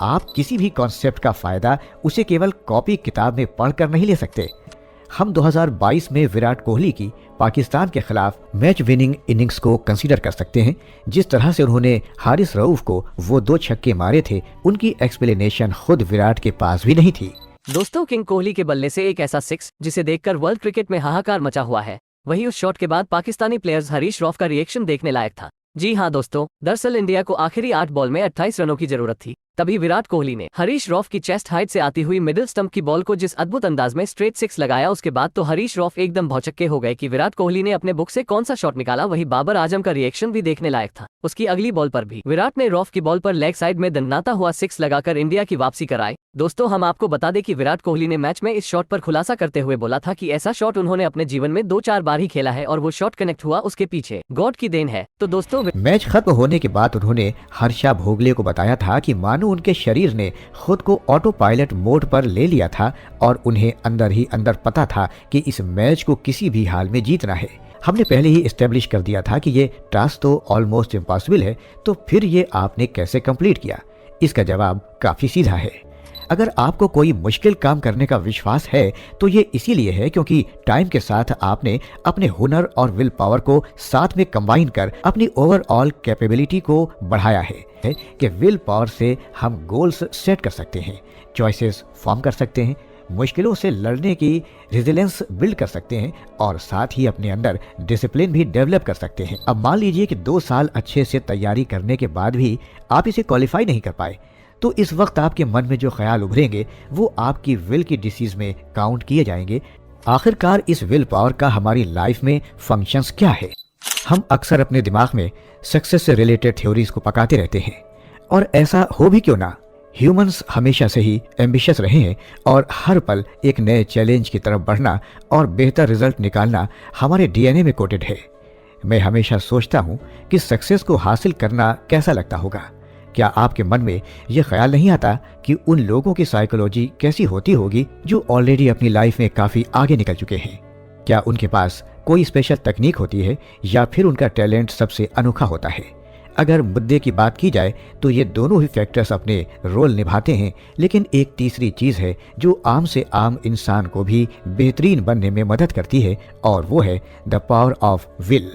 आप किसी भी कॉन्सेप्ट का फायदा उसे केवल कॉपी किताब में पढ़कर नहीं ले सकते। हम 2022 में विराट कोहली की पाकिस्तान के खिलाफ मैच विनिंग इनिंग्स को कंसीडर कर सकते हैं। जिस तरह से उन्होंने हारिस रऊफ को वो 2 छक्के मारे थे, उनकी एक्सप्लेनेशन खुद विराट के पास भी नहीं थी। दोस्तों, किंग कोहली के बल्ले से एक ऐसा 6 जिसे देखकर वर्ल्ड क्रिकेट में हाहाकार मचा हुआ है। वहीं उस शॉट के बाद पाकिस्तानी प्लेयर्स हरीश रऊफ का रिएक्शन देखने लायक था। जी हाँ दोस्तों, दरअसल इंडिया को आखिरी 8 बॉल में 28 रनों की जरूरत थी। तभी विराट कोहली ने हरीश रऊफ की चेस्ट हाइट से आती हुई मिडिल स्टंप की बॉल को जिस अद्भुत अंदाज में स्ट्रेट 6 लगाया, उसके बाद तो हरीश रऊफ एकदम भौचक्के हो गए कि विराट कोहली ने अपने बुक से कौन सा शॉट निकाला। वही बाबर आजम का रिएक्शन भी देखने लायक था। उसकी अगली बॉल पर भी विराट ने रऊफ की बॉल पर लेग साइड में दंडनाता हुआ 6 लगाकर इंडिया की वापसी कराई। दोस्तों, हम आपको बता दें कि विराट कोहली ने मैच में इस शॉट पर खुलासा करते हुए बोला था कि ऐसा शॉट उन्होंने अपने जीवन में 2-4 बार ही खेला है और वो शॉट कनेक्ट हुआ उसके पीछे गॉड की देन है। तो दोस्तों, मैच खत्म होने के बाद उन्होंने हर्षा भोगले को बताया था कि मानो उनके शरीर ने खुद को ऑटो पायलट मोड पर ले लिया था और उन्हें अंदर ही अंदर पता था कि इस मैच को किसी भी हाल में जीतना है। हमने पहले ही एस्टेब्लिश कर दिया था कि ये टास्क तो ऑलमोस्ट इम्पॉसिबल है, तो फिर ये आपने कैसे कंप्लीट किया? इसका जवाब काफी सीधा है। अगर आपको कोई मुश्किल काम करने का विश्वास है तो ये इसीलिए है क्योंकि टाइम के साथ आपने अपने हुनर और विल पावर को साथ में कंबाइन कर अपनी ओवरऑल कैपेबिलिटी को बढ़ाया है कि विल पावर से हम गोल्स सेट कर सकते हैं, चॉइसेस फॉर्म कर सकते हैं, मुश्किलों से लड़ने की रेजिलेंस बिल्ड कर सकते हैं और साथ ही अपने अंदर डिसिप्लिन भी डेवलप कर सकते हैं। अब मान लीजिए कि 2 साल अच्छे से तैयारी करने के बाद भी आप इसे क्वालिफाई नहीं कर पाए, तो इस वक्त आपके मन में जो ख्याल उभरेंगे वो आपकी विल की डिसीज में काउंट किए जाएंगे। आखिरकार इस विल पावर का हमारी लाइफ में फंक्शंस क्या है? हम अक्सर अपने दिमाग में सक्सेस से रिलेटेड थ्योरीज को पकाते रहते हैं, और ऐसा हो भी क्यों ना। ह्यूमंस हमेशा से ही एम्बिशियस रहे हैं और हर पल एक नए चैलेंज की तरफ बढ़ना और बेहतर रिजल्ट निकालना हमारे डीएनए में कोटेड है। मैं हमेशा सोचता हूँ कि सक्सेस को हासिल करना कैसा लगता होगा। क्या आपके मन में यह ख्याल नहीं आता कि उन लोगों की साइकोलॉजी कैसी होती होगी जो ऑलरेडी अपनी लाइफ में काफी आगे निकल चुके हैं? क्या उनके पास कोई स्पेशल तकनीक होती है या फिर उनका टैलेंट सबसे अनोखा होता है? अगर मुद्दे की बात की जाए तो ये दोनों ही फैक्टर्स अपने रोल निभाते हैं, लेकिन एक तीसरी चीज है जो आम से आम इंसान को भी बेहतरीन बनने में मदद करती है, और वो है the power of will.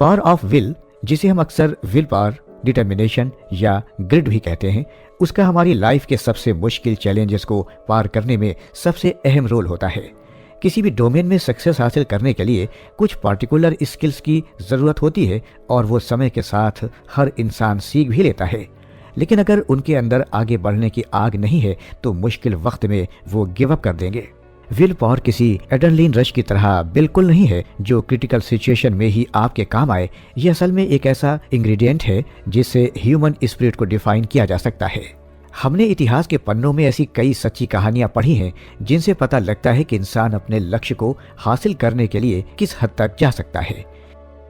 Power of will, जिसे हम अक्सर विल पावर, डिटर्मिनेशन या ग्रिड भी कहते हैं, उसका हमारी लाइफ के सबसे मुश्किल चैलेंजेस को पार करने में सबसे अहम रोल होता है। किसी भी डोमेन में सक्सेस हासिल करने के लिए कुछ पार्टिकुलर स्किल्स की ज़रूरत होती है और वो समय के साथ हर इंसान सीख भी लेता है, लेकिन अगर उनके अंदर आगे बढ़ने की आग नहीं है तो मुश्किल वक्त में वो गिव अप कर देंगे। विल पावर किसी एड्रेनलिन रश की तरह बिल्कुल नहीं है जो क्रिटिकल सिचुएशन में ही आपके काम आए। यह असल में एक ऐसा इंग्रेडिएंट है जिससे ह्यूमन स्पिरिट को डिफाइन किया जा सकता है। हमने इतिहास के पन्नों में ऐसी कई सच्ची कहानियां पढ़ी हैं जिनसे पता लगता है कि इंसान अपने लक्ष्य को हासिल करने के लिए किस हद तक जा सकता है।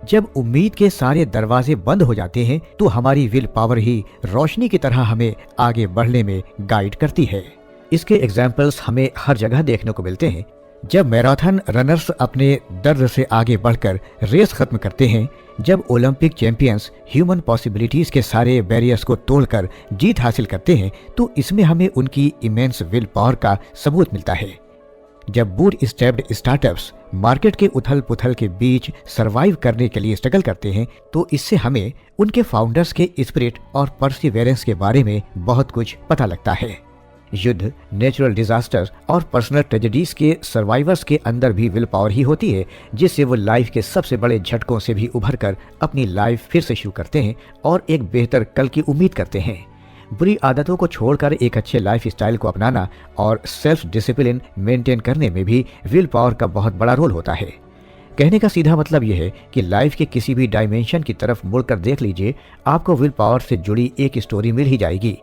जब उम्मीद के सारे दरवाजे बंद हो जाते हैं तो हमारी विल पावर ही रोशनी की तरह हमें आगे बढ़ने में गाइड करती है। इसके एग्जाम्पल्स हमें हर जगह देखने को मिलते हैं। जब मैराथन रनर्स अपने दर्द से आगे बढ़कर रेस खत्म करते हैं, जब ओलंपिक चैंपियंस ह्यूमन पॉसिबिलिटीज के सारे बैरियर्स को तोड़कर जीत हासिल करते हैं, तो इसमें हमें उनकी इमेंस विल पावर का सबूत मिलता है। जब बूट स्ट्रैप्ड स्टार्टअप्स मार्केट के उथल पुथल के बीच सरवाइव करने के लिए स्ट्रगल करते हैं, तो इससे हमें उनके फाउंडर्स के स्पिरिट और परसिवेरेंस के बारे में बहुत कुछ पता लगता है। युद्ध, नेचुरल डिजास्टर और पर्सनल ट्रेजेडीज के सर्वाइवर्स के अंदर भी विल पावर ही होती है जिससे वो लाइफ के सबसे बड़े झटकों से भी उभरकर अपनी लाइफ फिर से शुरू करते हैं और एक बेहतर कल की उम्मीद करते हैं। बुरी आदतों को छोड़कर एक अच्छे लाइफ स्टाइल को अपनाना और सेल्फ डिसिप्लिन मेंटेन करने में भी विल पावर का बहुत बड़ा रोल होता है। कहने का सीधा मतलब यह है कि लाइफ के किसी भी डायमेंशन की तरफ मुड़कर देख लीजिए, आपको विल पावर से जुड़ी एक स्टोरी मिल ही जाएगी।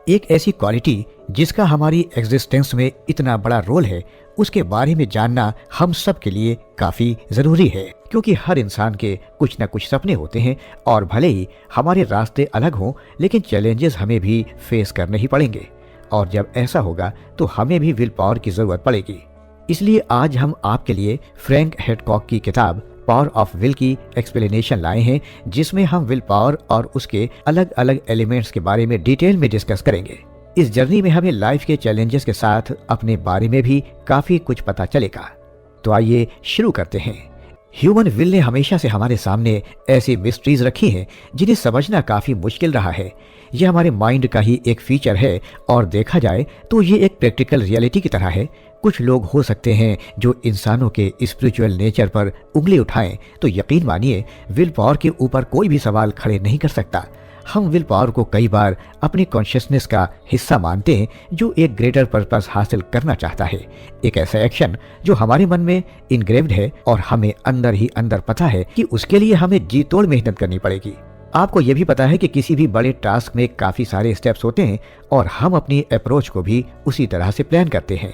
एक ऐसी क्वालिटी जिसका हमारी एग्जिस्टेंस में इतना बड़ा रोल है, उसके बारे में जानना हम सब के लिए काफी जरूरी है, क्योंकि हर इंसान के कुछ न कुछ सपने होते हैं और भले ही हमारे रास्ते अलग हों, लेकिन चैलेंजेस हमें भी फेस करने ही पड़ेंगे, और जब ऐसा होगा तो हमें भी विल पावर की जरूरत पड़ेगी। इसलिए आज हम आपके लिए फ्रैंक हैडकॉक की किताब पावर ऑफ विल की एक्सप्लेनेशन लाए हैं, जिसमें हम विल पावर और उसके अलग अलग एलिमेंट्स के बारे में डिटेल में डिस्कस करेंगे। इस जर्नी में हमें लाइफ के चैलेंजेस के साथ अपने बारे में भी काफी कुछ पता चलेगा। तो आइए शुरू करते हैं। ह्यूमन विल ने हमेशा से हमारे सामने ऐसी मिस्ट्रीज रखी हैं जिन्हें समझना काफी मुश्किल रहा है। यह हमारे माइंड का ही एक फीचर है और देखा जाए तो ये एक प्रैक्टिकल रियलिटी की तरह है। कुछ लोग हो सकते हैं जो इंसानों के स्पिरिचुअल नेचर पर उंगली उठाएं, तो यकीन मानिए विल पावर के ऊपर कोई भी सवाल खड़े नहीं कर सकता। हम विल पावर को कई बार अपनी कॉन्शियसनेस का हिस्सा मानते हैं जो एक ग्रेटर पर्पस हासिल करना चाहता है, एक ऐसा एक्शन जो हमारे मन में इनग्रेव्ड है और हमें अंदर ही अंदर पता है कि उसके लिए हमें जी तोड़ मेहनत करनी पड़ेगी। आपको यह भी पता है कि किसी भी बड़े टास्क में काफी सारे स्टेप्स होते हैं और हम अपनी अप्रोच को भी उसी तरह से प्लान करते हैं,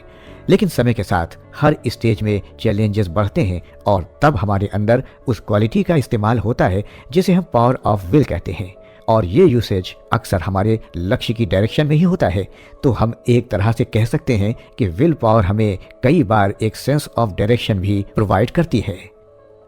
लेकिन समय के साथ हर स्टेज में चैलेंजेस बढ़ते हैं और तब हमारे अंदर उस क्वालिटी का इस्तेमाल होता है जिसे हम पावर ऑफ विल कहते हैं, और ये यूसेज अक्सर हमारे लक्ष्य की डायरेक्शन में ही होता है। तो हम एक तरह से कह सकते हैं कि विल पावर हमें कई बार एक सेंस ऑफ डायरेक्शन भी प्रोवाइड करती है।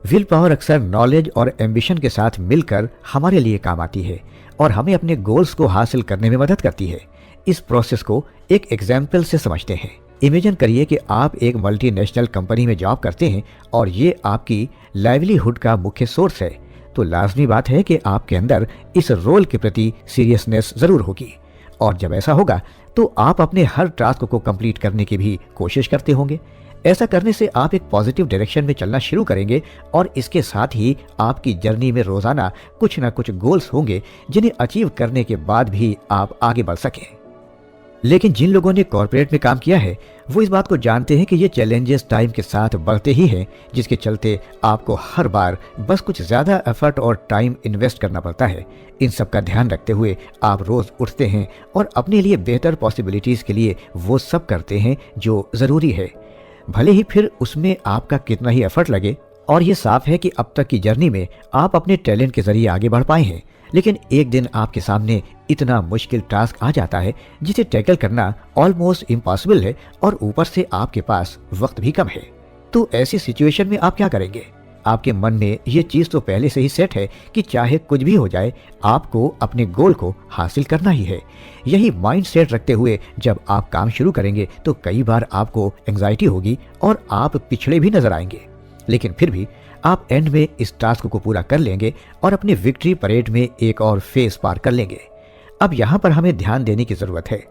विल पावर अक्सर नॉलेज और एम्बिशन के साथ मिलकर हमारे लिए काम आती है और हमें अपने गोल्स को हासिल करने में मदद करती है। इस प्रोसेस को एक एग्जाम्पल से समझते हैं। इमेजिन करिए कि आप एक मल्टीनेशनल कंपनी में जॉब करते हैं और ये आपकी लाइवलीहुड का मुख्य सोर्स है, तो लाजमी बात है कि आपके अंदर इस रोल के प्रति सीरियसनेस जरूर होगी, और जब ऐसा होगा तो आप अपने हर टास्क को कंप्लीट करने की भी कोशिश करते होंगे। ऐसा करने से आप एक पॉजिटिव डायरेक्शन में चलना शुरू करेंगे और इसके साथ ही आपकी जर्नी में रोजाना कुछ ना कुछ गोल्स होंगे जिन्हें अचीव करने के बाद भी आप आगे बढ़ सकें। लेकिन जिन लोगों ने कॉर्पोरेट में काम किया है वो इस बात को जानते हैं कि ये चैलेंजेस टाइम के साथ बढ़ते ही हैं, जिसके चलते आपको हर बार बस कुछ ज्यादा एफर्ट और टाइम इन्वेस्ट करना पड़ता है। इन सब का ध्यान रखते हुए आप रोज उठते हैं और अपने लिए बेहतर पॉसिबिलिटीज के लिए वो सब करते हैं जो जरूरी है, भले ही फिर उसमें आपका कितना ही एफर्ट लगे। और ये साफ है कि अब तक की जर्नी में आप अपने टैलेंट के जरिए आगे बढ़ पाए हैं, लेकिन एक दिन आपके सामने इतना मुश्किल टास्क आ जाता है जिसे टैकल करना ऑलमोस्ट इम्पॉसिबल है और ऊपर से आपके पास वक्त भी कम है। तो ऐसी सिचुएशन में आप क्या करेंगे? आपके मन में ये चीज तो पहले से ही सेट है कि चाहे कुछ भी हो जाए आपको अपने गोल को हासिल करना ही है। यही माइंड सेट रखते हुए जब आप काम शुरू करेंगे तो कई बार आपको एंजाइटी होगी और आप पिछड़े भी नजर आएंगे, लेकिन फिर भी आप एंड में इस टास्क को पूरा कर लेंगे और अपने विक्ट्री परेड में एक और फेज पार कर लेंगे। अब यहाँ पर हमें ध्यान देने की जरूरत है।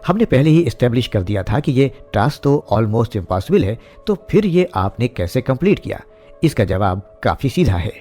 हमने पहले ही एस्टेब्लिश कर दिया था कि ये टास्क तो ऑलमोस्ट इम्पॉसिबल है, तो फिर ये आपने कैसे कंप्लीट किया? इसका जवाब काफी सीधा है।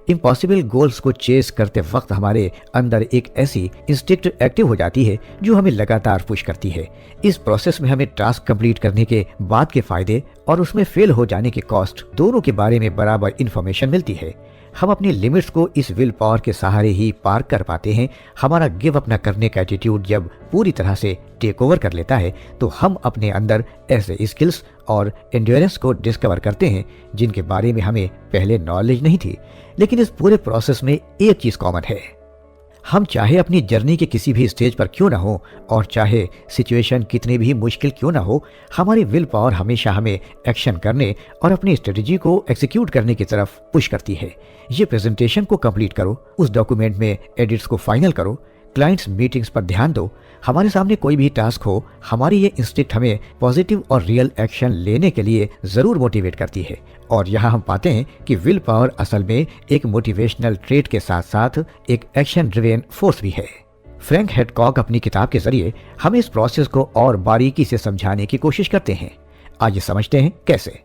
इम्पॉसिबल गोल्स को चेस करते वक्त हमारे अंदर एक ऐसी इंस्टिंक्ट एक्टिव हो जाती है जो हमें लगातार पुश करती है। इस प्रोसेस में हमें टास्क कंप्लीट करने के बाद के फायदे और उसमें फेल हो जाने के कॉस्ट दोनों के बारे में बराबर इंफॉर्मेशन मिलती है। हम अपनी लिमिट्स को इस विल पावर के सहारे ही पार कर पाते हैं। हमारा गिव अप न करने का एटीट्यूड जब पूरी तरह से टेक ओवर कर लेता है तो हम अपने अंदर ऐसे स्किल्स और एंड्योरेंस को डिस्कवर करते हैं जिनके बारे में हमें पहले नॉलेज नहीं थी। लेकिन इस पूरे प्रोसेस में एक चीज कॉमन है, हम चाहे अपनी जर्नी के किसी भी स्टेज पर क्यों ना हो और चाहे सिचुएशन कितनी भी मुश्किल क्यों ना हो, हमारी विल पावर हमेशा हमें एक्शन करने और अपनी स्ट्रेटजी को एग्जीक्यूट करने की तरफ पुश करती है। ये प्रेजेंटेशन को कंप्लीट करो, उस डॉक्यूमेंट में एडिट्स को फाइनल करो, क्लाइंट्स मीटिंग्स पर ध्यान दो। हमारे सामने कोई भी टास्क हो, हमारी ये इंस्टिंक्ट हमें पॉजिटिव और रियल एक्शन लेने के लिए जरूर मोटिवेट करती है। और यहाँ हम पाते हैं कि विल पावर असल में एक मोटिवेशनल ट्रेट के साथ साथ एक एक्शन ड्रिवेन फोर्स भी है। फ्रैंक हैडकॉक अपनी किताब के जरिए हमें इस प्रोसेस को और बारीकी से समझाने की कोशिश करते हैं। आइए समझते हैं कैसे।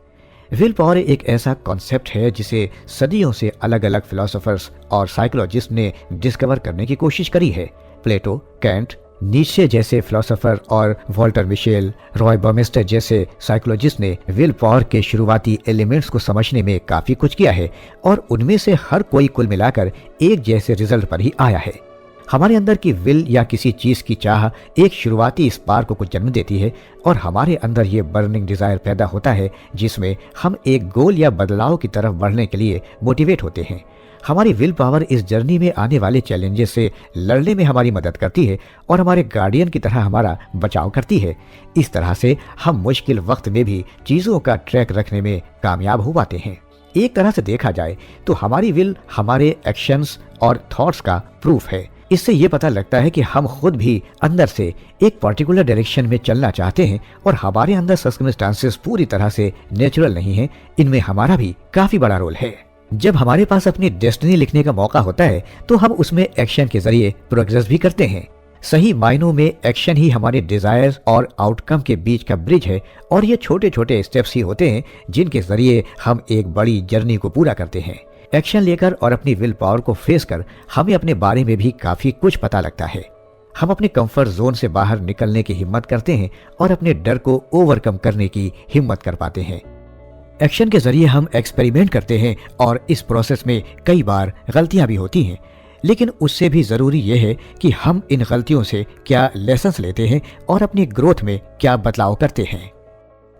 विल पावर एक ऐसा कॉन्सेप्ट है जिसे सदियों से अलग अलग फिलोसोफर्स और साइकोलॉजिस्ट ने डिस्कवर करने की कोशिश करी है। प्लेटो, कैंट, नीत्शे जैसे फिलोसोफर और वॉल्टर मिशेल, रॉय बर्मेस्टर जैसे साइकोलॉजिस्ट ने विल पावर के शुरुआती एलिमेंट्स को समझने में काफी कुछ किया है और उनमें से हर कोई कुल मिलाकर एक जैसे रिजल्ट पर ही आया है। हमारे अंदर की विल या किसी चीज की चाह एक शुरुआती स्पार्क को जन्म देती है और हमारे अंदर ये बर्निंग डिजायर पैदा होता है जिसमें हम एक गोल या बदलाव की तरफ बढ़ने के लिए मोटिवेट होते हैं। हमारी विल पावर इस जर्नी में आने वाले चैलेंजेस से लड़ने में हमारी मदद करती है और हमारे गार्डियन की तरह हमारा बचाव करती है। इस तरह से हम मुश्किल वक्त में भी चीजों का ट्रैक रखने में कामयाब हो पाते हैं। एक तरह से देखा जाए तो हमारी विल हमारे एक्शंस और थॉट्स का प्रूफ है। इससे ये पता लगता है कि हम खुद भी अंदर से एक पर्टिकुलर डायरेक्शन में चलना चाहते हैं और हमारे अंदर सर्कमस्टांसेस पूरी तरह से नेचुरल नहीं है, इनमें हमारा भी काफी बड़ा रोल है। जब हमारे पास अपनी डेस्टिनी लिखने का मौका होता है तो हम उसमें एक्शन के जरिए प्रोग्रेस भी करते हैं। सही मायनों में एक्शन ही हमारे डिजायर्स और आउटकम के बीच का ब्रिज है और ये छोटे छोटे स्टेप्स ही होते हैं जिनके जरिए हम एक बड़ी जर्नी को पूरा करते हैं। एक्शन लेकर और अपनी विल पावर को फेस कर हमें अपने बारे में भी काफी कुछ पता लगता है। हम अपने कंफर्ट जोन से बाहर निकलने की हिम्मत करते हैं और अपने डर को ओवरकम करने की हिम्मत कर पाते हैं। एक्शन के जरिए हम एक्सपेरिमेंट करते हैं और इस प्रोसेस में कई बार गलतियां भी होती हैं, लेकिन उससे भी जरूरी यह है कि हम इन गलतियों से क्या लेसन्स लेते हैं और अपनी ग्रोथ में क्या बदलाव करते हैं।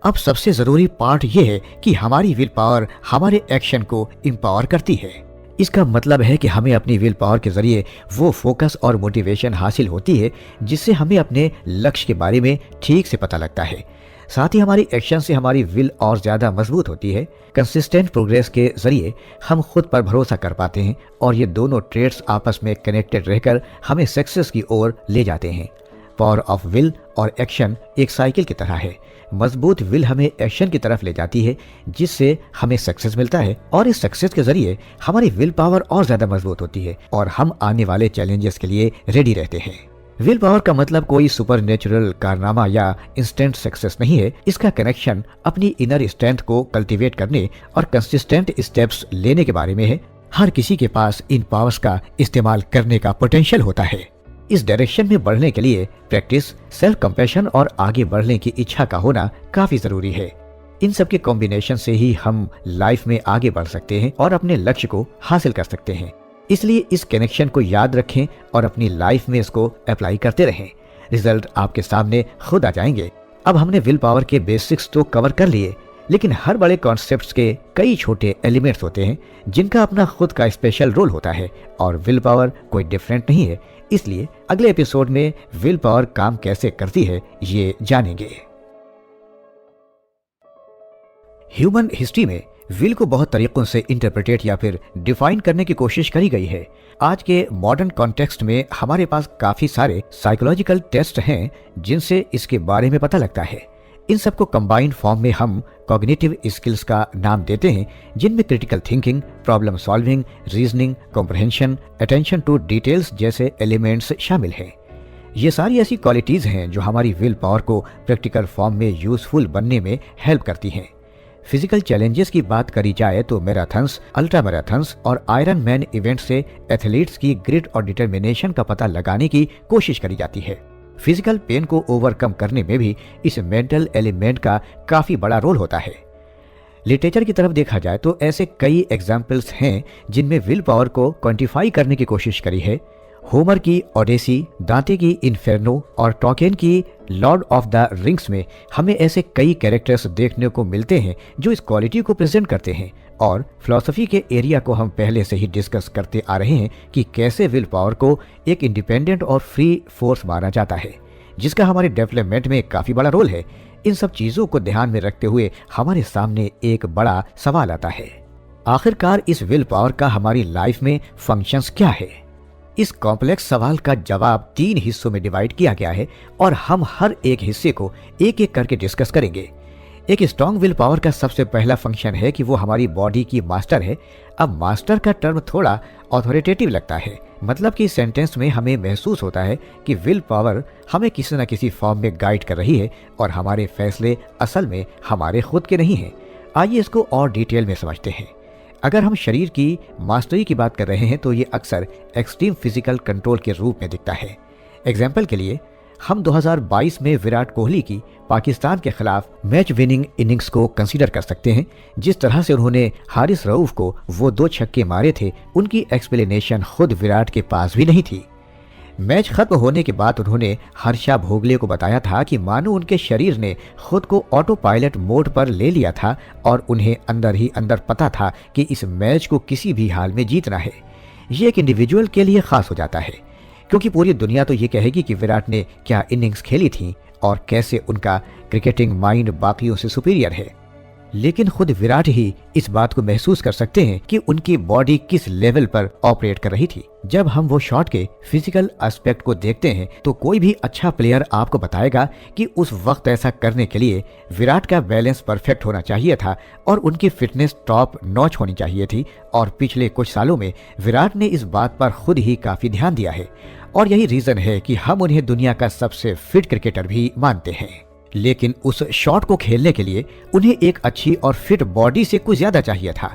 अब सबसे जरूरी पार्ट यह है कि हमारी विल पावर हमारे एक्शन को एम्पावर करती है। इसका मतलब है कि हमें अपनी विल पावर के जरिए वो फोकस और मोटिवेशन हासिल होती है जिससे हमें अपने लक्ष्य के बारे में ठीक से पता लगता है। साथ ही हमारी एक्शन से हमारी विल और ज्यादा मजबूत होती है। कंसिस्टेंट प्रोग्रेस के जरिए हम खुद पर भरोसा कर पाते हैं और ये दोनों ट्रेड्स आपस में कनेक्टेड रहकर हमें सक्सेस की ओर ले जाते हैं। पावर ऑफ विल और एक्शन एक साइकिल की तरह है। मजबूत विल हमें एक्शन की तरफ ले जाती है जिससे हमें सक्सेस मिलता है और इस सक्सेस के जरिए हमारी विल पावर और ज्यादा मजबूत होती है और हम आने वाले चैलेंजेस के लिए रेडी रहते हैं। विल पावर का मतलब कोई सुपर नेचुरल कारनामा या इंस्टेंट सक्सेस नहीं है। इसका कनेक्शन अपनी इनर स्ट्रेंथ को कल्टीवेट करने और कंसिस्टेंट स्टेप्स लेने के बारे में है। हर किसी के पास इन पावर्स का इस्तेमाल करने का पोटेंशियल होता है। इस डायरेक्शन में बढ़ने के लिए प्रैक्टिस, सेल्फ कंपैशन और आगे बढ़ने की इच्छा का होना काफी जरूरी है। इन सब के कॉम्बिनेशन से ही हम लाइफ में आगे बढ़ सकते हैं और अपने लक्ष्य को हासिल कर सकते हैं। इसलिए इस कनेक्शन को याद रखें और अपनी लाइफ में इसको अप्लाई करते रहें। रिजल्ट आपके सामने खुद आ जाएंगे। अब हमने विल पावर के बेसिक्स तो कवर कर लिए, लेकिन हर बड़े कॉन्सेप्ट्स के कई छोटे एलिमेंट्स होते हैं जिनका अपना खुद का स्पेशल रोल होता है और विल पावर कोई डिफरेंट नहीं है। इसलिए अगले एपिसोड में विल पावर काम कैसे करती है ये जानेंगे। ह्यूमन हिस्ट्री में विल को बहुत तरीकों से इंटरप्रिटेट या फिर डिफाइन करने की कोशिश करी गई है। आज के मॉडर्न कॉन्टेक्स्ट में हमारे पास काफी सारे साइकोलॉजिकल टेस्ट हैं जिनसे इसके बारे में पता लगता है। इन सबको कंबाइंड फॉर्म में हम कॉग्निटिव स्किल्स का नाम देते हैं, जिनमें critical thinking, problem solving, reasoning, comprehension, attention to details जैसे एलिमेंट्स शामिल हैं। ये सारी ऐसी क्वालिटीज हैं जो हमारी विल पावर को प्रैक्टिकल फॉर्म में यूजफुल बनने में हेल्प करती हैं। फिजिकल चैलेंजेस की बात करी जाए तो मैराथन्स, अल्ट्रा मैराथन्स और आयरन मैन इवेंट से एथलीट्स की ग्रिट और डिटर्मिनेशन का पता लगाने की कोशिश करी जाती है। फिजिकल पेन को ओवरकम करने में भी इस मेंटल एलिमेंट का काफी बड़ा रोल होता है। लिटरेचर की तरफ देखा जाए तो ऐसे कई एग्जाम्पल्स हैं जिनमें विल पावर को क्वांटिफाई करने की कोशिश करी है। होमर की ओडेसी, दांते की इन्फेर्नो और टॉल्कियन की लॉर्ड ऑफ द रिंग्स में हमें ऐसे कई कैरेक्टर्स देखने को मिलते हैं जो इस क्वालिटी को प्रेजेंट करते हैं। और फिलॉसफी के एरिया को हम पहले से ही डिस्कस करते आ रहे हैं कि कैसे विल पावर को एक इंडिपेंडेंट और फ्री फोर्स माना जाता है जिसका हमारे डेवलपमेंट में काफी बड़ा रोल है। इन सब चीजों को ध्यान में रखते हुए हमारे सामने एक बड़ा सवाल आता है, आखिरकार इस विल पावर का हमारी लाइफ में फंक्शंस क्या है? इस कॉम्प्लेक्स सवाल का जवाब 3 हिस्सों में डिवाइड किया गया है और हम हर एक हिस्से को एक एक करके डिस्कस करेंगे। एक स्ट्रॉन्ग विल पावर का सबसे पहला फंक्शन है कि वो हमारी बॉडी की मास्टर है। अब मास्टर का टर्म थोड़ा ऑथोरिटेटिव लगता है, मतलब कि सेंटेंस में हमें महसूस होता है कि विल पावर हमें किसी न किसी फॉर्म में गाइड कर रही है और हमारे फैसले असल में हमारे खुद के नहीं हैं। आइए इसको और डिटेल में समझते हैं। अगर हम शरीर की मास्टरी की बात कर रहे हैं तो ये अक्सर एक्सट्रीम फिजिकल कंट्रोल के रूप में दिखता है। एग्जाम्पल के लिए हम 2022 में विराट कोहली की पाकिस्तान के खिलाफ मैच विनिंग इनिंग्स को कंसीडर कर सकते हैं। जिस तरह से उन्होंने हारिस रऊफ को वो 2 छक्के मारे थे, उनकी एक्सप्लेनेशन खुद विराट के पास भी नहीं थी। मैच खत्म होने के बाद उन्होंने हर्षा भोगले को बताया था कि मानो उनके शरीर ने खुद को ऑटो पायलट मोड पर ले लिया था और उन्हें अंदर ही अंदर पता था कि इस मैच को किसी भी हाल में जीतना है। ये एक इंडिविजुअल के लिए खास हो जाता है क्योंकि पूरी दुनिया तो ये कहेगी कि विराट ने क्या इनिंग्स खेली थी और कैसे उनका क्रिकेटिंग माइंड बाकियों से सुपीरियर है। लेकिन खुद विराट ही इस बात को महसूस कर सकते हैं कि उनकी बॉडी किस लेवल पर ऑपरेट कर रही थी। जब हम वो शॉट के फिजिकल एस्पेक्ट को देखते हैं तो कोई भी अच्छा प्लेयर आपको बताएगा कि उस वक्त ऐसा करने के लिए विराट का बैलेंस परफेक्ट होना चाहिए था और उनकी फिटनेस टॉप नॉच होनी चाहिए थी। और पिछले कुछ सालों में विराट ने इस बात पर खुद ही काफी ध्यान दिया है और यही रीजन है कि हम उन्हें दुनिया का सबसे फिट क्रिकेटर भी मानते हैं। लेकिन उस शॉट को खेलने के लिए उन्हें एक अच्छी और फिट बॉडी से कुछ ज्यादा चाहिए था।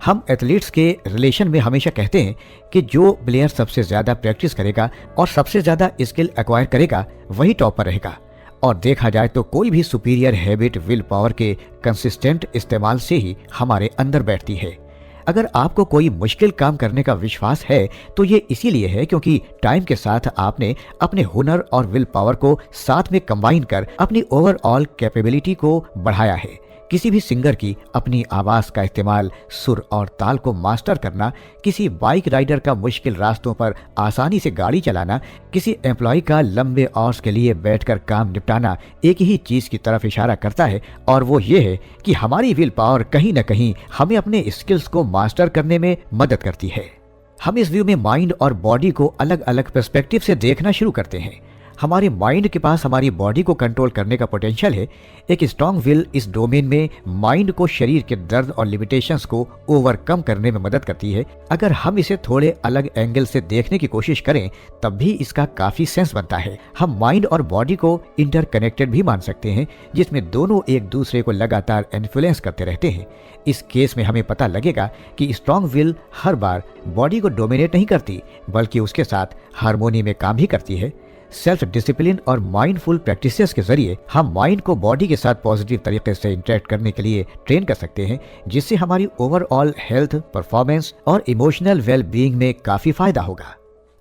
हम एथलीट्स के रिलेशन में हमेशा कहते हैं कि जो प्लेयर सबसे ज्यादा प्रैक्टिस करेगा और सबसे ज्यादा स्किल एक्वायर करेगा वही टॉप पर रहेगा। और देखा जाए तो कोई भी सुपीरियर हैबिट विल पावर के कंसिस्टेंट इस्तेमाल से ही हमारे अंदर बैठती है। अगर आपको कोई मुश्किल काम करने का विश्वास है तो ये इसीलिए है क्योंकि टाइम के साथ आपने अपने हुनर और विल पावर को साथ में कंबाइन कर अपनी ओवरऑल कैपेबिलिटी को बढ़ाया है। किसी भी सिंगर की अपनी आवाज का इस्तेमाल, सुर और ताल को मास्टर करना, किसी बाइक राइडर का मुश्किल रास्तों पर आसानी से गाड़ी चलाना, किसी एम्प्लॉय का लंबे आवर्स के लिए बैठकर काम निपटाना एक ही चीज की तरफ इशारा करता है और वो ये है कि हमारी विल पावर कहीं न कहीं हमें अपने स्किल्स को मास्टर करने में मदद करती है। हम इस व्यू में माइंड और बॉडी को अलग अलग पर्सपेक्टिव से देखना शुरू करते हैं। हमारे माइंड के पास हमारी बॉडी को कंट्रोल करने का पोटेंशियल है। एक स्ट्रांग विल इस डोमेन में माइंड को शरीर के दर्द और लिमिटेशंस को ओवरकम करने में मदद करती है। अगर हम इसे थोड़े अलग एंगल से देखने की कोशिश करें तब भी इसका काफी सेंस बनता है। हम माइंड और बॉडी को इंटरकनेक्टेड भी मान सकते हैं, जिसमें दोनों एक दूसरे को लगातार इन्फ्लुएंस करते रहते हैं। इस केस में हमें पता लगेगा कि strong will her bar body को डोमिनेट नहीं करती बल्कि उसके साथ हार्मोनी में काम भी करती है। सेल्फ डिसिप्लिन और माइंडफुल प्रैक्टिसेस के जरिए हम माइंड को बॉडी के साथ पॉजिटिव तरीके से इंटरेक्ट करने के लिए ट्रेन कर सकते हैं, जिससे हमारी ओवरऑल हेल्थ, परफॉर्मेंस और इमोशनल वेल बीइंग में काफी फायदा होगा।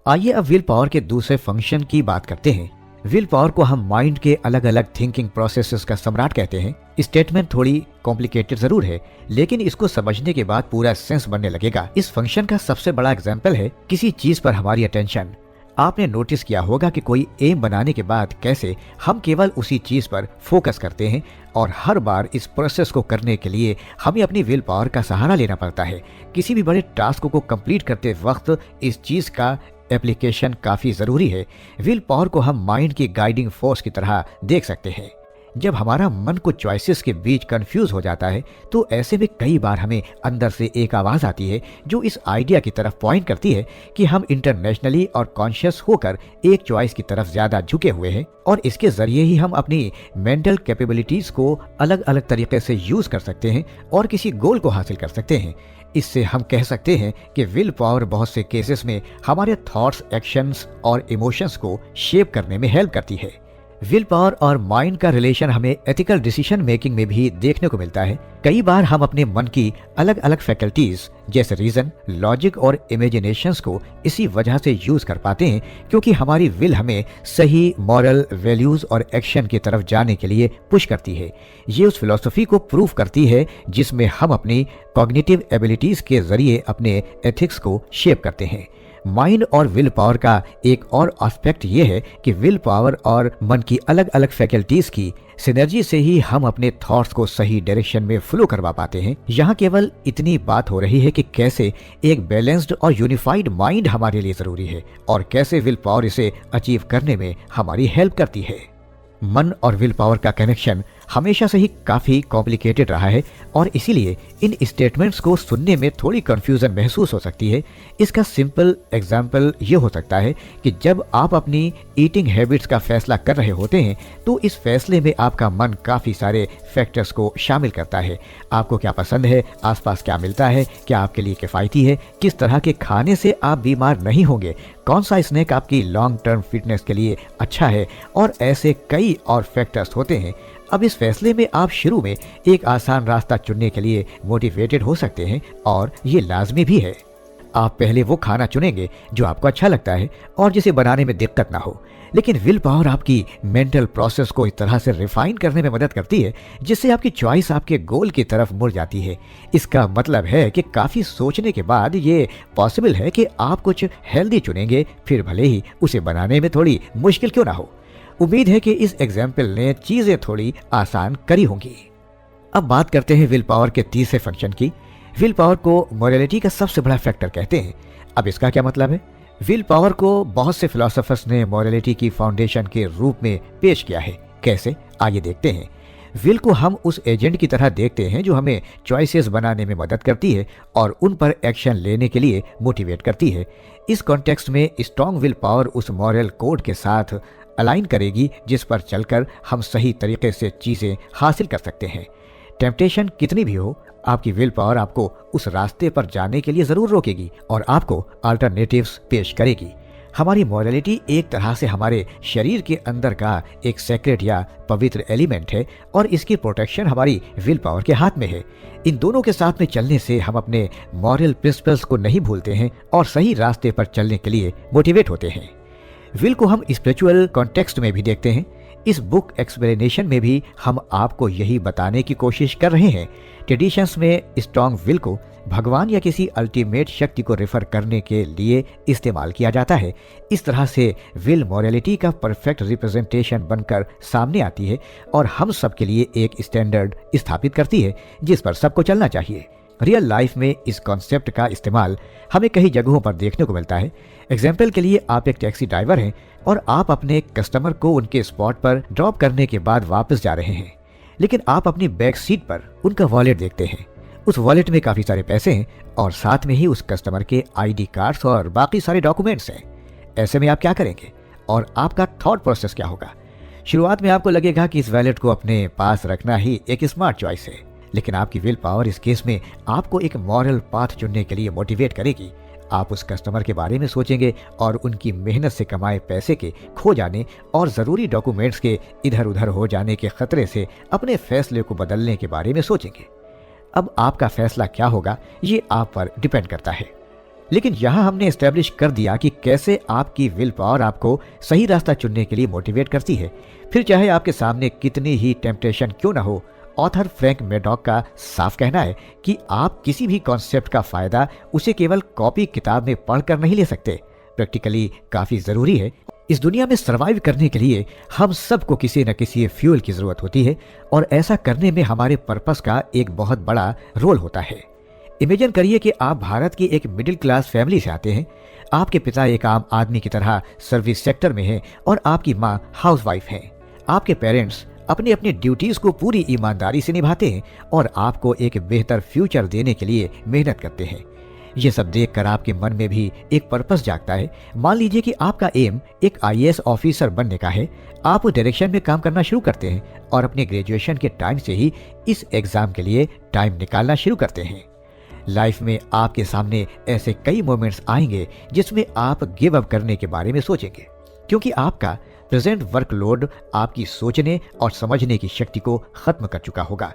आइए अब विल पावर के दूसरे फंक्शन की बात करते हैं। विल पावर को हम माइंड के अलग अलग थिंकिंग प्रोसेसेस का सम्राट कहते हैं। स्टेटमेंट थोड़ी कॉम्प्लिकेटेड जरूर है, लेकिन इसको समझने के बाद पूरा सेंस बनने लगेगा। इस फंक्शन का सबसे बड़ा एग्जाम्पल है किसी चीज पर हमारी अटेंशन। आपने नोटिस किया होगा कि कोई एम बनाने के बाद कैसे हम केवल उसी चीज पर फोकस करते हैं और हर बार इस प्रोसेस को करने के लिए हमें अपनी विल पावर का सहारा लेना पड़ता है। किसी भी बड़े टास्क को कंप्लीट करते वक्त इस चीज का एप्लीकेशन काफी जरूरी है। विल पावर को हम माइंड की गाइडिंग फोर्स की तरह देख सकते हैं। जब हमारा मन को चॉइसेस के बीच कंफ्यूज हो जाता है तो ऐसे में कई बार हमें अंदर से एक आवाज आती है जो इस आइडिया की तरफ पॉइंट करती है कि हम इंटरनेशनली और कॉन्शियस होकर एक चॉइस की तरफ ज्यादा झुके हुए हैं और इसके जरिए ही हम अपनी मेंटल कैपेबिलिटीज को अलग अलग तरीके से यूज कर सकते हैं और किसी गोल को हासिल कर सकते हैं। इससे हम कह सकते हैं कि विल पावर बहुत से केसेस में हमारे थॉट्स, एक्शंस और इमोशंस को शेप करने में हेल्प करती है। विल पावर और माइंड का रिलेशन हमें एथिकल डिसीजन मेकिंग में भी देखने को मिलता है। कई बार हम अपने मन की अलग अलग फैकल्टीज जैसे रीजन, लॉजिक और इमेजिनेशंस को इसी वजह से यूज कर पाते हैं क्योंकि हमारी विल हमें सही मॉरल वैल्यूज और एक्शन की तरफ जाने के लिए पुश करती है। ये उस फिलॉसफी को प्रूव करती है जिसमें हम अपनी कॉग्निटिव एबिलिटीज के जरिए अपने एथिक्स को शेप करते हैं। माइंड और विल पावर का एक और एस्पेक्ट ये है कि विल पावर और मन की अलग अलग फैकल्टीज की सिनर्जी से ही हम अपने थॉट्स को सही डायरेक्शन में फ्लो करवा पाते हैं। यहाँ केवल इतनी बात हो रही है कि कैसे एक बैलेंस्ड और यूनिफाइड माइंड हमारे लिए जरूरी है और कैसे विल पावर इसे अचीव करने में हमारी हेल्प करती है। मन और विल पावर का कनेक्शन हमेशा से ही काफी कॉम्प्लिकेटेड रहा है और इसीलिए इन स्टेटमेंट्स को सुनने में थोड़ी कंफ्यूजन महसूस हो सकती है। इसका सिंपल एग्जाम्पल ये हो सकता है कि जब आप अपनी ईटिंग हैबिट्स का फैसला कर रहे होते हैं तो इस फैसले में आपका मन काफी सारे फैक्टर्स को शामिल करता है। आपको क्या पसंद है, आसपास क्या मिलता है, क्या आपके लिए किफायती है, किस तरह के खाने से आप बीमार नहीं होंगे, कौन सा स्नैक आपकी लॉन्ग टर्म फिटनेस के लिए अच्छा है और ऐसे कई और फैक्टर्स होते हैं। अब इस फैसले में आप शुरू में एक आसान रास्ता चुनने के लिए मोटिवेटेड हो सकते हैं और ये लाजमी भी है। आप पहले वो खाना चुनेंगे जो आपको अच्छा लगता है और जिसे बनाने में दिक्कत ना हो, लेकिन विल पावर आपकी मेंटल प्रोसेस को इस तरह से रिफाइन करने में मदद करती है जिससे आपकी चॉइस आपके गोल की तरफ मुड़ जाती है। इसका मतलब है कि काफ़ी सोचने के बाद ये पॉसिबल है कि आप कुछ हेल्दी चुनेंगे, फिर भले ही उसे बनाने में थोड़ी मुश्किल क्यों ना हो। उम्मीद है कि इस एग्जाम्पल ने चीज़ें थोड़ी आसान करी होंगी। अब बात करते हैं विल पावर के तीसरे फंक्शन की। विल पावर को मोरालिटी का सबसे बड़ा फैक्टर कहते हैं। अब इसका क्या मतलब है? विल पावर को बहुत से फिलोसोफर्स ने मोरालिटी की फाउंडेशन के रूप में पेश किया है। कैसे? आइए देखते हैं। विल को हम उस एजेंट की तरह देखते हैं जो हमें चॉइसेस बनाने में मदद करती है और उन पर एक्शन लेने के लिए मोटिवेट करती है। इस कॉन्टेक्स्ट में स्ट्रॉन्ग विल पावर उस मॉरल कोड के साथ अलाइन करेगी जिस पर चलकर हम सही तरीके से चीज़ें हासिल कर सकते हैं। टेम्पटेशन कितनी भी हो, आपकी विल पावर आपको उस रास्ते पर जाने के लिए ज़रूर रोकेगी और आपको अल्टरनेटिव्स पेश करेगी। हमारी मॉरलिटी एक तरह से हमारे शरीर के अंदर का एक सेक्रेट या पवित्र एलिमेंट है और इसकी प्रोटेक्शन हमारी विल पावर के हाथ में है। इन दोनों के साथ में चलने से हम अपने मॉरल प्रिंसिपल्स को नहीं भूलते हैं और सही रास्ते पर चलने के लिए मोटिवेट होते हैं। विल को हम स्पिरिचुअल कॉन्टेक्स्ट में भी देखते हैं। इस बुक एक्सप्लेनेशन में भी हम आपको यही बताने की कोशिश कर रहे हैं। ट्रेडिशंस में स्ट्रॉन्ग विल को भगवान या किसी अल्टीमेट शक्ति को रेफर करने के लिए इस्तेमाल किया जाता है। इस तरह से विल मॉरलिटी का परफेक्ट रिप्रेजेंटेशन बनकर सामने आती है और हम सब के लिए एक स्टैंडर्ड स्थापित करती है जिस पर सबको चलना चाहिए। रियल लाइफ में इस कॉन्सेप्ट का इस्तेमाल हमें कई जगहों पर देखने को मिलता है। एग्जाम्पल के लिए, आप एक टैक्सी ड्राइवर हैं और आप अपने कस्टमर को उनके स्पॉट पर ड्रॉप करने के बाद वापस जा रहे हैं, लेकिन आप अपनी बैक सीट पर उनका वॉलेट देखते हैं। उस वॉलेट में काफ़ी सारे पैसे हैं और साथ में ही उस कस्टमर के आईडी कार्ड्स और बाकी सारे डॉक्यूमेंट्स हैं। ऐसे में आप क्या करेंगे और आपका थॉट प्रोसेस क्या होगा? शुरुआत में आपको लगेगा कि इस वॉलेट को अपने पास रखना ही एक स्मार्ट चॉइस है, लेकिन आपकी विल पावर इस केस में आपको एक मॉरल पाथ चुनने के लिए मोटिवेट करेगी। आप उस कस्टमर के बारे में सोचेंगे और उनकी मेहनत से कमाए पैसे के खो जाने और ज़रूरी डॉक्यूमेंट्स के इधर उधर हो जाने के खतरे से अपने फैसले को बदलने के बारे में सोचेंगे। अब आपका फैसला क्या होगा ये आप पर डिपेंड करता है, लेकिन यहाँ हमने एस्टेब्लिश कर दिया कि कैसे आपकी विल पावर आपको सही रास्ता चुनने के लिए मोटिवेट करती है। फिर चाहे आपके सामने कितनी ही टेम्पटेशन क्यों ना हो, ऑथर फ्रैंक मैडॉक का साफ कहना है कि आप किसी भी कॉन्सेप्ट का फायदा उसे केवल कॉपी किताब में पढ़कर नहीं ले सकते। प्रैक्टिकली काफ़ी ज़रूरी है। इस दुनिया में सरवाइव करने के लिए हम सबको किसी न किसी फ्यूल की ज़रूरत होती है और ऐसा करने में हमारे पर्पस का एक बहुत बड़ा रोल होता है। इमेजिन करिए कि आप भारत की एक मिडिल क्लास फैमिली से आते हैं। आपके पिता एक आम आदमी की तरह सर्विस सेक्टर में हैं और आपकी माँ हाउसवाइफ हैं। आपके पेरेंट्स अपनी अपनी ड्यूटीज़ को पूरी ईमानदारी से निभाते हैं और आपको एक बेहतर फ्यूचर देने के लिए मेहनत करते हैं। ये सब देखकर आपके मन में भी एक पर्पस जागता है। मान लीजिए कि आपका एम एक आईएएस ऑफिसर बनने का है। आप उस डायरेक्शन में काम करना शुरू करते हैं और अपने ग्रेजुएशन के टाइम से ही इस एग्ज़ाम के लिए टाइम निकालना शुरू करते हैं। लाइफ में आपके सामने ऐसे कई मोमेंट्स आएंगे जिसमें आप गिव अप करने के बारे में सोचेंगे, क्योंकि आपका प्रेजेंट वर्कलोड आपकी सोचने और समझने की शक्ति को खत्म कर चुका होगा।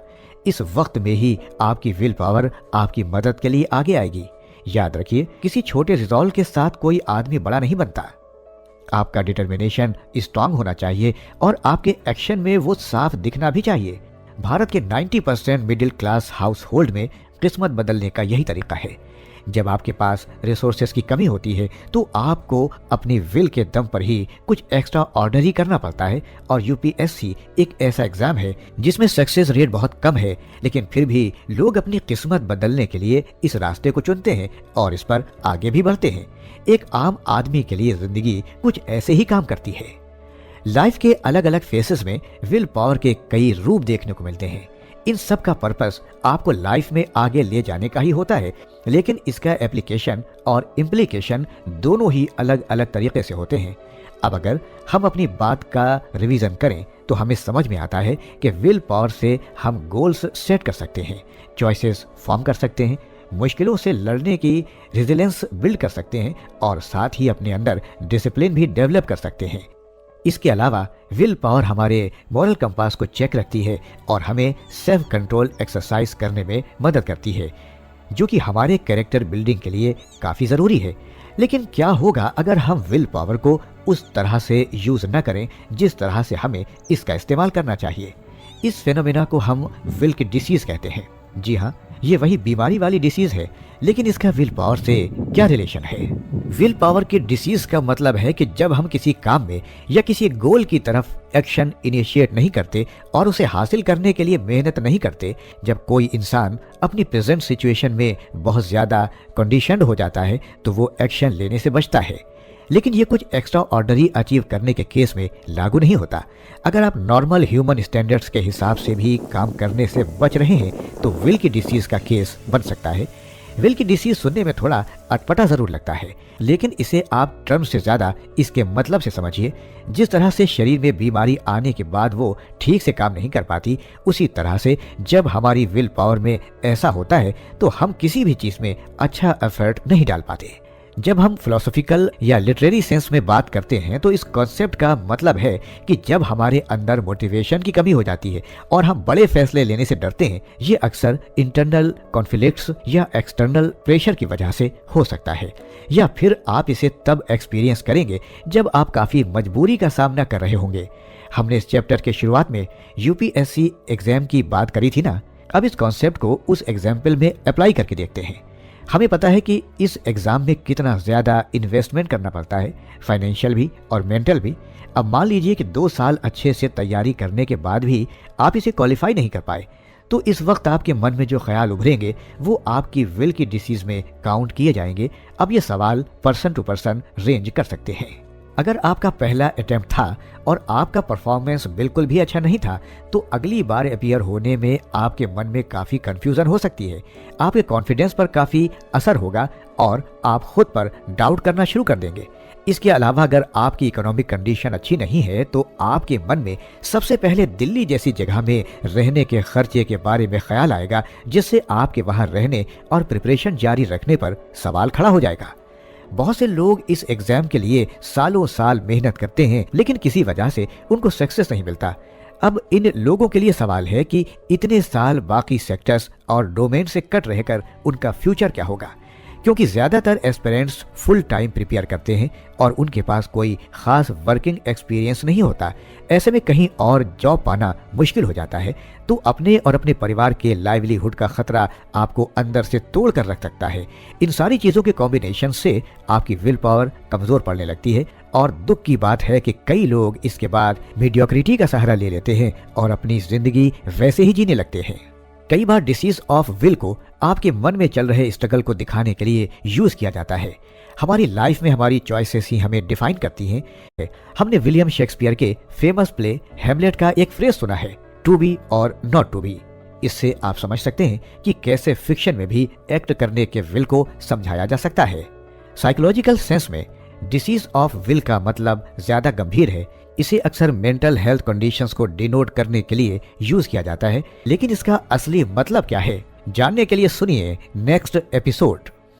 इस वक्त में ही आपकी विल पावर आपकी मदद के लिए आगे आएगी। याद रखिए, किसी छोटे रिजॉल्व के साथ कोई आदमी बड़ा नहीं बनता। आपका डिटर्मिनेशन स्ट्रांग होना चाहिए और आपके एक्शन में वो साफ दिखना भी चाहिए। भारत के 90% मिडिल क्लास हाउस होल्ड में किस्मत बदलने का यही तरीका है। जब आपके पास रिसोर्सेज की कमी होती है तो आपको अपनी विल के दम पर ही कुछ एक्स्ट्रा ऑर्डिनरी करना पड़ता है। और यूपीएससी एक ऐसा एग्जाम है जिसमें सक्सेस रेट बहुत कम है, लेकिन फिर भी लोग अपनी किस्मत बदलने के लिए इस रास्ते को चुनते हैं और इस पर आगे भी बढ़ते हैं। एक आम आदमी के लिए जिंदगी कुछ ऐसे ही काम करती है। लाइफ के अलग अलग फेसेस में विल पावर के कई रूप देखने को मिलते हैं। इन सब का पर्पस आपको लाइफ में आगे ले जाने का ही होता है, लेकिन इसका एप्लीकेशन और इम्प्लीकेशन दोनों ही अलग अलग तरीके से होते हैं। अब अगर हम अपनी बात का रिवीजन करें तो हमें समझ में आता है कि विल पावर से हम गोल्स सेट कर सकते हैं, चॉइसेस फॉर्म कर सकते हैं, मुश्किलों से लड़ने की रेजिलियंस बिल्ड कर सकते हैं और साथ ही अपने अंदर डिसिप्लिन भी डेवलप कर सकते हैं। इसके अलावा विल पावर हमारे मॉरल कंपास को चेक रखती है और हमें सेल्फ कंट्रोल एक्सरसाइज करने में मदद करती है, जो कि हमारे कैरेक्टर बिल्डिंग के लिए काफ़ी ज़रूरी है। लेकिन क्या होगा अगर हम विल पावर को उस तरह से यूज़ न करें जिस तरह से हमें इसका इस्तेमाल करना चाहिए? इस फेनोमेना को हम विल की डिसीज़ कहते हैं। जी हाँ, ये वही बीमारी वाली डिसीज है, लेकिन इसका विल पावर से क्या रिलेशन है? विल पावर की डिसीज का मतलब है कि जब हम किसी काम में या किसी गोल की तरफ एक्शन इनिशिएट नहीं करते और उसे हासिल करने के लिए मेहनत नहीं करते, जब कोई इंसान अपनी प्रेजेंट सिचुएशन में बहुत ज्यादा कंडीशनड हो जाता है तो वो एक्शन लेने से बचता है। लेकिन ये कुछ एक्स्ट्रा ऑर्डनरी अचीव करने के केस में लागू नहीं होता। अगर आप नॉर्मल ह्यूमन स्टैंडर्ड्स के हिसाब से भी काम करने से बच रहे हैं तो विल की डिसीज का केस बन सकता है। विल की डिसीज सुनने में थोड़ा अटपटा जरूर लगता है, लेकिन इसे आप टर्म से ज्यादा इसके मतलब से समझिए। जिस तरह से शरीर में बीमारी आने के बाद वो ठीक से काम नहीं कर पाती, उसी तरह से जब हमारी विल पावर में ऐसा होता है तो हम किसी भी चीज में अच्छा एफर्ट नहीं डाल पाते। जब हम फिलोसॉफिकल या लिटरेरी सेंस में बात करते हैं तो इस कॉन्सेप्ट का मतलब है कि जब हमारे अंदर मोटिवेशन की कमी हो जाती है और हम बड़े फैसले लेने से डरते हैं, ये अक्सर इंटरनल कॉन्फ्लिक्ट्स या एक्सटर्नल प्रेशर की वजह से हो सकता है, या फिर आप इसे तब एक्सपीरियंस करेंगे जब आप काफ़ी मजबूरी का सामना कर रहे होंगे। हमने इस चैप्टर के शुरुआत में यूपीएससी एग्जाम की बात करी थी ना। अब इस कॉन्सेप्ट को उस एग्जाम्पल में अप्लाई करके देखते हैं। हमें पता है कि इस एग्ज़ाम में कितना ज़्यादा इन्वेस्टमेंट करना पड़ता है, फाइनेंशियल भी और मेंटल भी। अब मान लीजिए कि 2 साल अच्छे से तैयारी करने के बाद भी आप इसे क्वालिफाई नहीं कर पाए, तो इस वक्त आपके मन में जो ख्याल उभरेंगे वो आपकी विल की डिसीज में काउंट किए जाएंगे। अब ये सवाल पर्सन टू पर्सन रेंज कर सकते हैं। अगर आपका पहला अटेम्प्ट था और आपका परफॉर्मेंस बिल्कुल भी अच्छा नहीं था तो अगली बार अपीयर होने में आपके मन में काफ़ी कंफ्यूजन हो सकती है, आपके कॉन्फिडेंस पर काफ़ी असर होगा और आप खुद पर डाउट करना शुरू कर देंगे। इसके अलावा अगर आपकी इकोनॉमिक कंडीशन अच्छी नहीं है तो आपके मन में सबसे पहले दिल्ली जैसी जगह में रहने के खर्चे के बारे में ख्याल आएगा, जिससे आपके वहाँ रहने और प्रिपरेशन जारी रखने पर सवाल खड़ा हो जाएगा। बहुत से लोग इस एग्जाम के लिए सालों साल मेहनत करते हैं, लेकिन किसी वजह से उनको सक्सेस नहीं मिलता। अब इन लोगों के लिए सवाल है कि इतने साल बाकी सेक्टर्स और डोमेन से कट रहकर उनका फ्यूचर क्या होगा, क्योंकि ज़्यादातर एस्पिरेंट्स फुल टाइम प्रिपेयर करते हैं और उनके पास कोई खास वर्किंग एक्सपीरियंस नहीं होता। ऐसे में कहीं और जॉब पाना मुश्किल हो जाता है, तो अपने और अपने परिवार के लाइवलीहुड का खतरा आपको अंदर से तोड़ कर रख सकता है। इन सारी चीज़ों के कॉम्बिनेशन से आपकी विल पावर कमज़ोर पड़ने लगती है और दुख की बात है कि कई लोग इसके बाद मीडियोक्रिटी का सहारा ले लेते हैं और अपनी ज़िंदगी वैसे ही जीने लगते हैं। कई बार डिसीज ऑफ विल को आपके मन में चल रहे स्ट्रगल को दिखाने के लिए यूज किया जाता है। हमारी लाइफ में हमारी चॉइसेस ही हमें डिफाइन करती हैं। हमने विलियम शेक्सपियर के फेमस प्ले हैमलेट का एक फ्रेज सुना है, टू बी और नॉट टू बी। इससे आप समझ सकते हैं कि कैसे फिक्शन में भी एक्ट करने के विल को समझाया जा सकता है। साइकोलॉजिकल सेंस में डिसीज ऑफ विल का मतलब ज्यादा गंभीर है। इसे अक्सर मेंटल हेल्थ कंडीशंस को डिनोट करने के लिए यूज किया जाता है, लेकिन इसका असली मतलब क्या है जानने के लिए सुनिए नेक्स्ट एपिसोड।